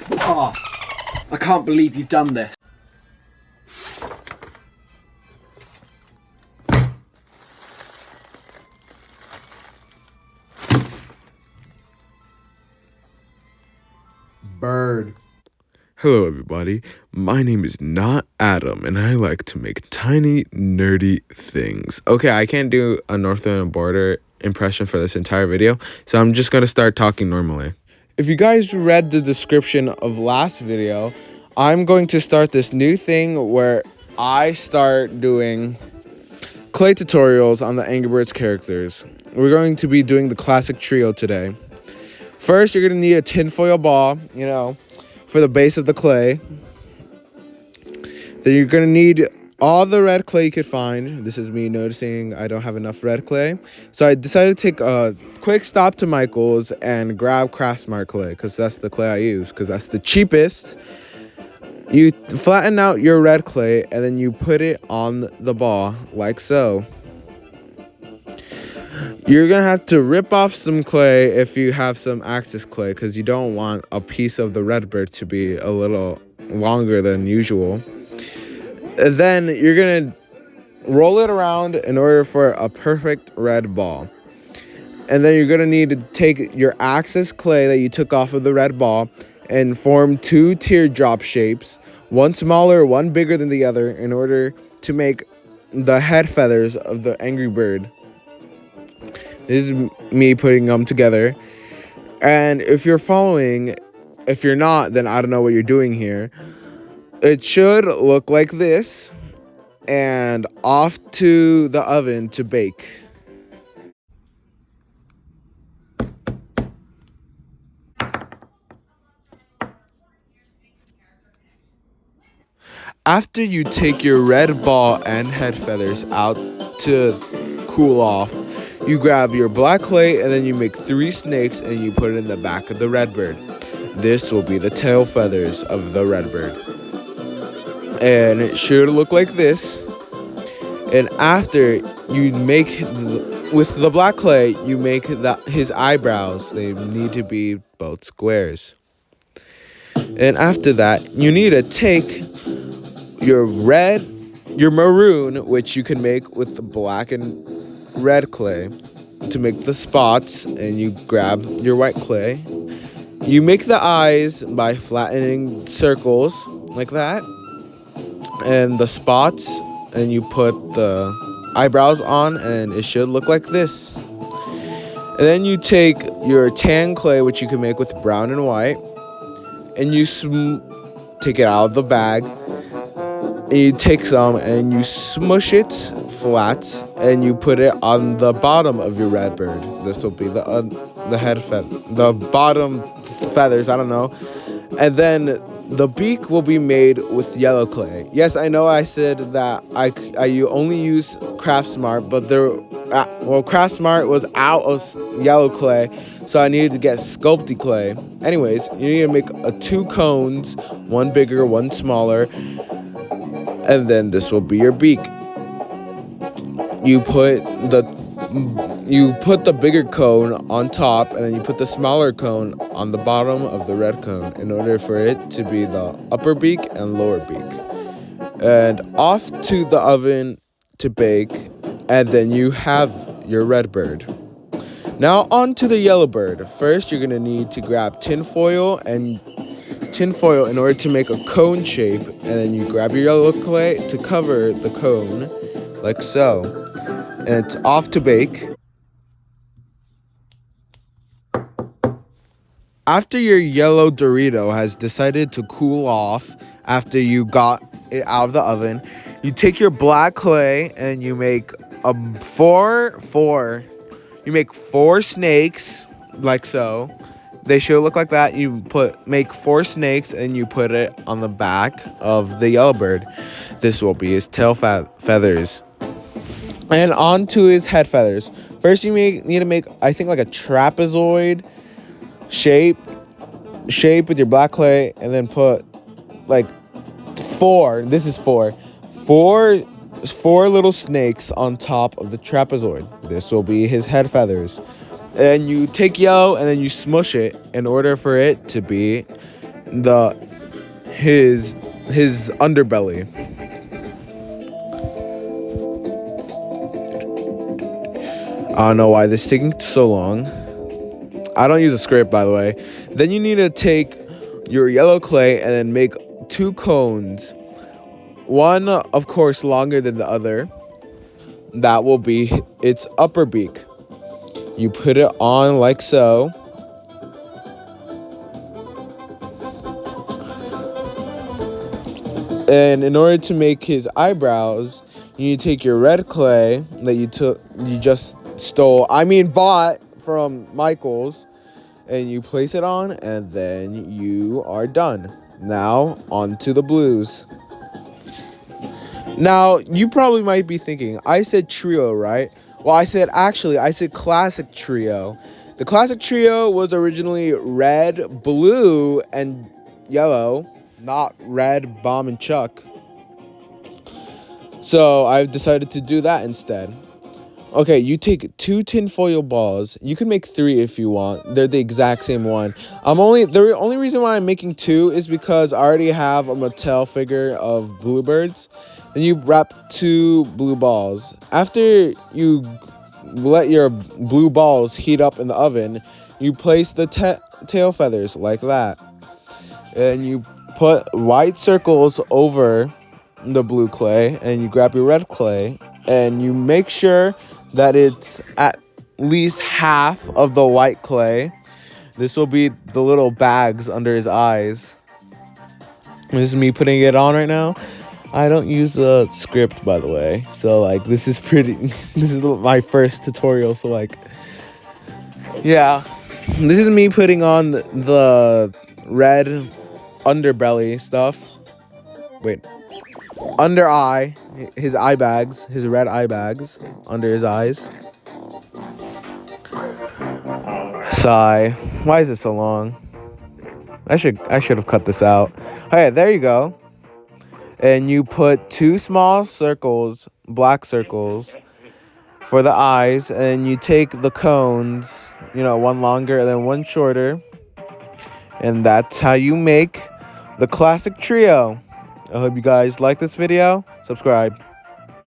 Oh, I can't believe you've done this. Bird. Hello everybody, my name is not Adam and I like to make tiny nerdy things. Okay, I can't do a North and Border impression for this entire video, so I'm just gonna start talking normally. If you guys read the description of last video, I'm going to start this new thing where I start doing clay tutorials on the Angry Birds characters. We're going to be doing the classic trio today. First, you're gonna need a tinfoil ball, for the base of the clay. Then you're gonna need all the red clay you could find. This is me noticing I don't have enough red clay. So I decided to take a quick stop to Michael's and grab Craftsmart clay, because that's the clay I use, because that's the cheapest. You flatten out your red clay and then you put it on the ball, like so. You're gonna have to rip off some clay if you have some Axis clay, because you don't want a piece of the red bird to be a little longer than usual. And then you're gonna roll it around in order for a perfect red ball. And then you're gonna need to take your Axis clay that you took off of the red ball and form two teardrop shapes, one smaller, one bigger than the other, in order to make the head feathers of the Angry Bird. This is me putting them together. And if you're following, if you're not, then I don't know what you're doing here. It should look like this, and off to the oven to bake. After you take your red ball and head feathers out to cool off, you grab your black clay and then you make 3 snakes and you put it in the back of the red bird. This will be the tail feathers of the red bird. And it should look like this. And after you make, with the black clay, you make his eyebrows. They need to be both squares. And after that, you need to take your maroon, which you can make with the black and red clay, to make the spots, and you grab your white clay. You make the eyes by flattening circles like that, and the spots, and you put the eyebrows on, and it should look like this. And then you take your tan clay, which you can make with brown and white, and you take it out of the bag. And you take some and you smush it flat and you put it on the bottom of your red bird. This will be the head the bottom feathers, I don't know. And then the beak will be made with yellow clay. Yes, I know I said that you only use Craftsmart, but Craftsmart was out of yellow clay, so I needed to get Sculpey clay. Anyways, you need to make 2 cones, one bigger, one smaller. And then this will be your beak. You put the bigger cone on top, and then you put the smaller cone on the bottom of the red cone in order for it to be the upper beak and lower beak. And off to the oven to bake, and then you have your red bird. Now on to the yellow bird. First, you're gonna need to grab tinfoil in order to make a cone shape, and then you grab your yellow clay to cover the cone, like so, and it's off to bake. After your yellow Dorito has decided to cool off after you got it out of the oven, you take your black clay and you make you make 4 snakes, like so. They should look like that. You make 4 snakes and you put it on the back of the yellow bird. This will be his tail feathers. And on to his head feathers. First, you need to make, I think, like a trapezoid shape with your black clay, and then put like 4. This is 4 little snakes on top of the trapezoid. This will be his head feathers. And you take yellow and then you smush it in order for it to be his underbelly. I don't know why this is taking so long. I don't use a script, by the way. Then you need to take your yellow clay and then make 2 cones. One, of course, longer than the other. That will be its upper beak. You put it on like so. And in order to make his eyebrows, you need to take your red clay that you just bought from Michael's, and you place it on, and then you are done. Now, on to the blues. Now, you probably might be thinking, I said trio, right? Well, I said classic trio. The classic trio was originally red, blue, and yellow, not red, bomb, and Chuck. So I've decided to do that instead. Okay, you take 2 tinfoil balls. You can make 3 if you want. They're the exact same one. The only reason why I'm making 2 is because I already have a Mattel figure of Bluebirds. Then you wrap 2 blue balls. After you let your blue balls heat up in the oven, you place the tail feathers like that. And you put white circles over the blue clay, and you grab your red clay, and you make sure that it's at least half of the white clay. This will be the little bags under his eyes. This is me putting it on right now. I don't use a script, by the way. So, like, this is my first tutorial. So, like, yeah. This is me putting on the red underbelly stuff. Wait. Under eye, his eye bags, his red eye bags under his eyes. Sigh. Why is it so long? I should have cut this out. Okay, there you go. And you put 2 small circles, black circles, for the eyes, and you take the cones, one longer and then one shorter, and that's how you make the classic trio. I hope you guys like this video. Subscribe.